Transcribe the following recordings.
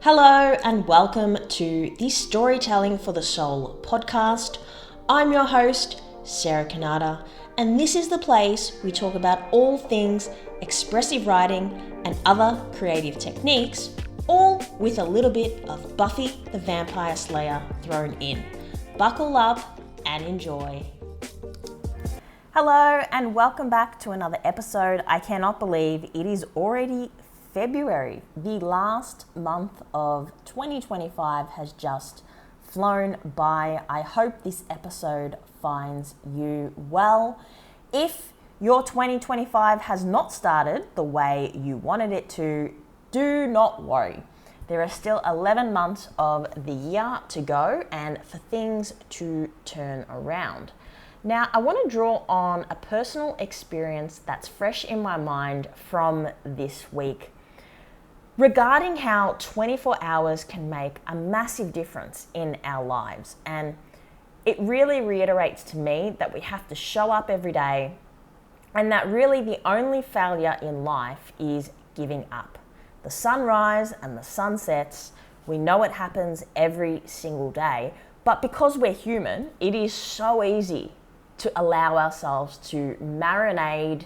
Hello and welcome to the Storytelling for the Soul podcast. I'm your host, Sarah Kanata, and this is the place we talk about all things expressive writing and other creative techniques, all with a little bit of Buffy the Vampire Slayer thrown in. Buckle up and enjoy. Hello and welcome back to another episode. I cannot believe it is already February. The last month of 2025 has just flown by. I hope this episode finds you well. If your 2025 has not started the way you wanted it to, do not worry. There are still 11 months of the year to go and for things to turn around. Now, I want to draw on a personal experience that's fresh in my mind from this week regarding how 24 hours can make a massive difference in our lives. And it really reiterates to me that we have to show up every day and that really the only failure in life is giving up. The sunrise and the sunsets, we know it happens every single day, but because we're human, it is so easy to allow ourselves to marinate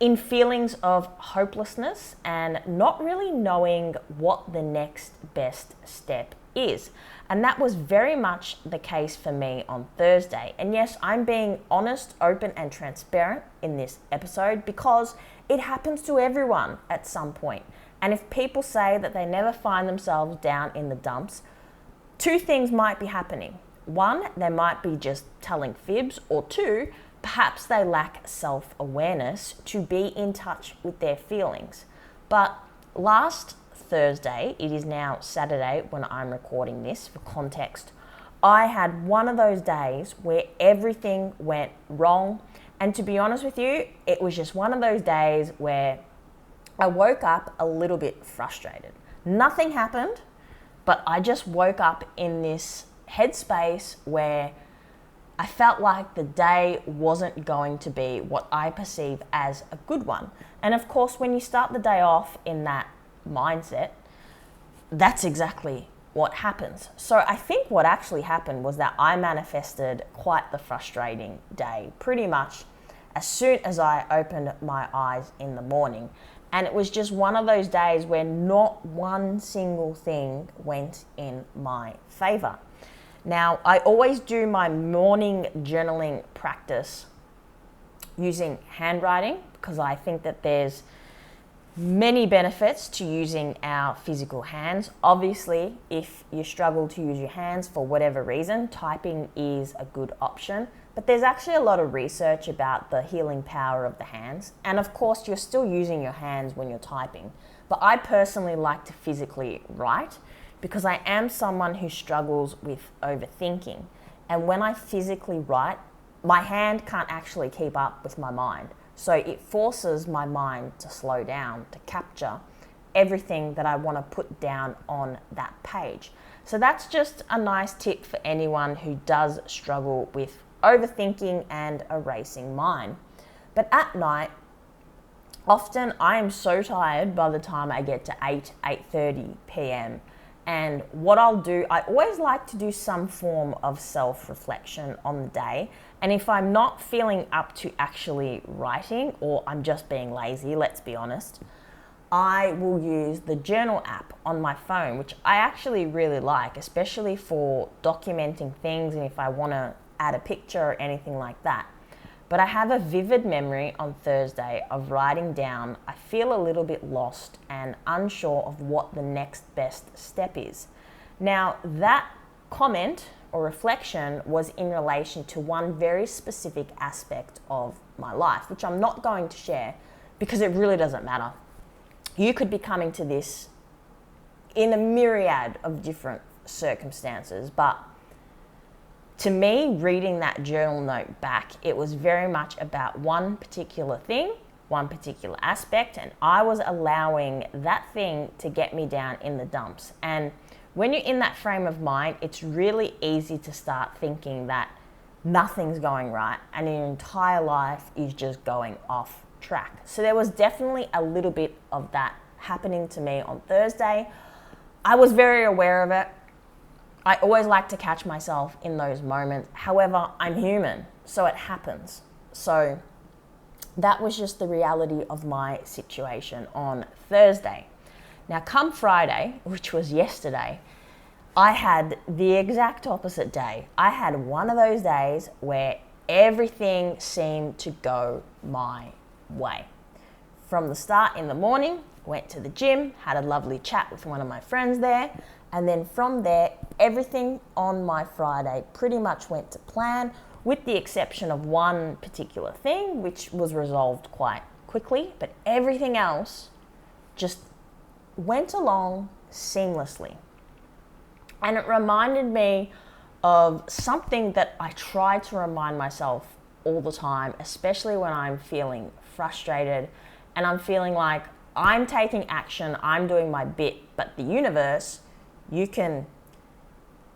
in feelings of hopelessness and not really knowing what the next best step is. And that was very much the case for me on Thursday. And yes, I'm being honest, open, and transparent in this episode because it happens to everyone at some point. And if people say that they never find themselves down in the dumps, two things might be happening. One, they might be just telling fibs, or two, perhaps they lack self-awareness to be in touch with their feelings. But last Thursday, it is now Saturday when I'm recording this for context, I had one of those days where everything went wrong. And to be honest with you, it was just one of those days where I woke up a little bit frustrated. Nothing happened, but I just woke up in this headspace where I felt like the day wasn't going to be what I perceive as a good one. And of course, when you start the day off in that mindset, that's exactly what happens. So I think what actually happened was that I manifested quite the frustrating day, pretty much as soon as I opened my eyes in the morning. And it was just one of those days where not one single thing went in my favor. Now, I always do my morning journaling practice using handwriting because I think that there's many benefits to using our physical hands. Obviously, if you struggle to use your hands for whatever reason, typing is a good option. But there's actually a lot of research about the healing power of the hands. And of course, you're still using your hands when you're typing. But I personally like to physically write because I am someone who struggles with overthinking. And when I physically write, my hand can't actually keep up with my mind. So it forces my mind to slow down, to capture everything that I want to put down on that page. So that's just a nice tip for anyone who does struggle with overthinking and a racing mind. But at night, often I am so tired by the time I get to 8:30 p.m. And what I'll do, I always like to do some form of self-reflection on the day. And if I'm not feeling up to actually writing, or I'm just being lazy, let's be honest, I will use the journal app on my phone, which I actually really like, especially for documenting things and if I want to add a picture or anything like that. But I have a vivid memory on Thursday of writing down, I feel a little bit lost and unsure of what the next best step is. Now, that comment or reflection was in relation to one very specific aspect of my life, which I'm not going to share because it really doesn't matter. You could be coming to this in a myriad of different circumstances, but to me, reading that journal note back, it was very much about one particular thing, one particular aspect, and I was allowing that thing to get me down in the dumps. And when you're in that frame of mind, it's really easy to start thinking that nothing's going right and your entire life is just going off track. So there was definitely a little bit of that happening to me on Thursday. I was very aware of it. I always like to catch myself in those moments. However, I'm human, so it happens. So that was just the reality of my situation on Thursday. Now, come Friday, which was yesterday, I had the exact opposite day. I had one of those days where everything seemed to go my way. From the start in the morning, went to the gym, had a lovely chat with one of my friends there, and then from there, everything on my Friday pretty much went to plan, with the exception of one particular thing, which was resolved quite quickly, but everything else just went along seamlessly. And it reminded me of something that I try to remind myself all the time, especially when I'm feeling frustrated and I'm feeling like I'm taking action, I'm doing my bit, but the universe, you can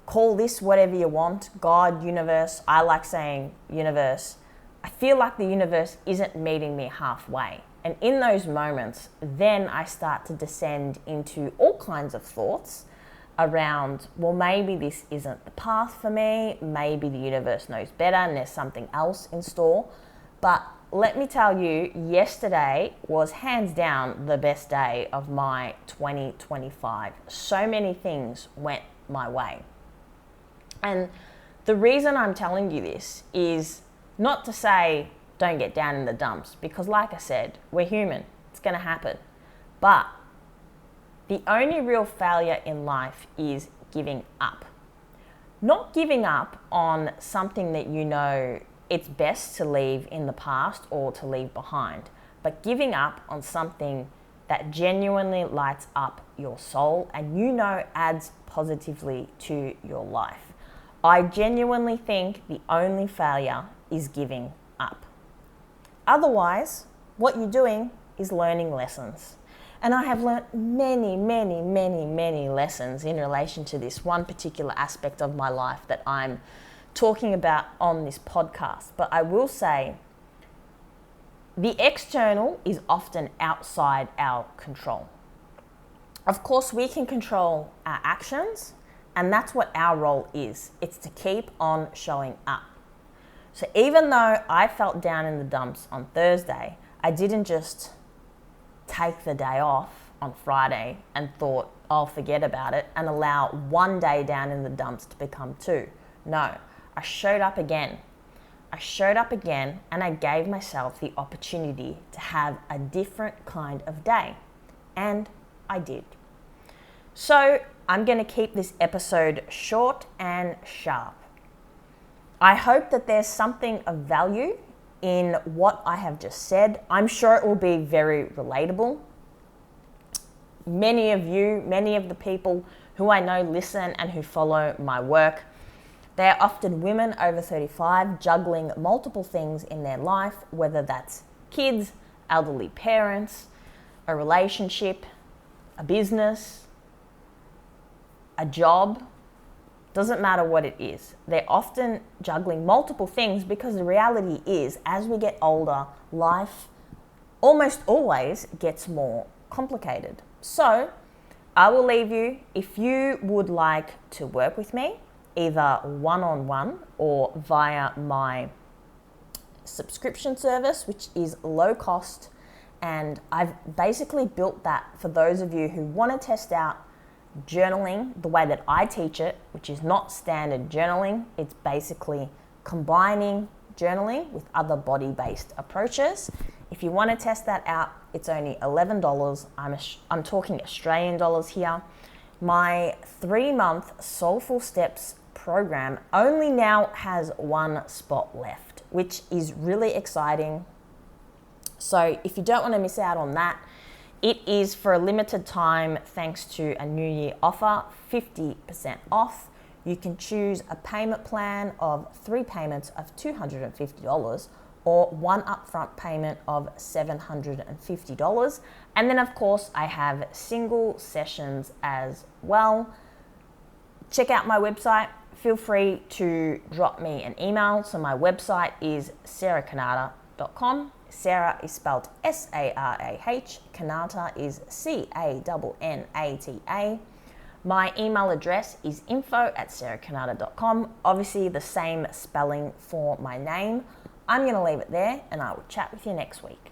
call this whatever you want, God, universe. I like saying universe. I feel like the universe isn't meeting me halfway. And in those moments, then I start to descend into all kinds of thoughts around, well, maybe this isn't the path for me. Maybe the universe knows better and there's something else in store. But let me tell you, yesterday was hands down the best day of my 2025. So many things went my way. And the reason I'm telling you this is not to say don't get down in the dumps, because like I said, we're human. It's going to happen. But the only real failure in life is giving up. Not giving up on something that you know it's best to leave in the past or to leave behind, but giving up on something that genuinely lights up your soul and you know adds positively to your life. I genuinely think the only failure is giving up. Otherwise, what you're doing is learning lessons. And I have learnt many lessons in relation to this one particular aspect of my life that I'm talking about on this podcast. But I will say the external is often outside our control. Of course, we can control our actions, and that's what our role is. It's to keep on showing up. So even though I felt down in the dumps on Thursday, I didn't just take the day off on Friday and thought, I'll forget about it and allow one day down in the dumps to become two. No, I showed up again. And I gave myself the opportunity to have a different kind of day. And I did. So I'm going to keep this episode short and sharp. I hope that there's something of value in what I have just said. I'm sure it will be very relatable. Many of the people who I know listen and who follow my work, they are often women over 35 juggling multiple things in their life, whether that's kids, elderly parents, a relationship, a business, a job. Doesn't matter what it is. They're often juggling multiple things because the reality is, as we get older, life almost always gets more complicated. So I will leave you. If you would like to work with me, either one-on-one or via my subscription service, which is low cost, and I've basically built that for those of you who want to test out journaling the way that I teach it, which is not standard journaling. It's basically combining journaling with other body-based approaches. If you want to test that out, it's only $11. I'm talking Australian dollars here. My 3-month Soulful Steps program only now has one spot left, which is really exciting. So if you don't want to miss out on that, it is for a limited time, thanks to a New Year offer, 50% off. You can choose a payment plan of 3 payments of $250 or one upfront payment of $750. And then of course I have single sessions as well. Check out my website. Feel free to drop me an email. So my website is sarahkanata.com. Sarah is spelled S-A-R-A-H. Kanata is C-A-N-N-A-T-A. My email address is info@sarahcanada.com. Obviously the same spelling for my name. I'm going to leave it there and I will chat with you next week.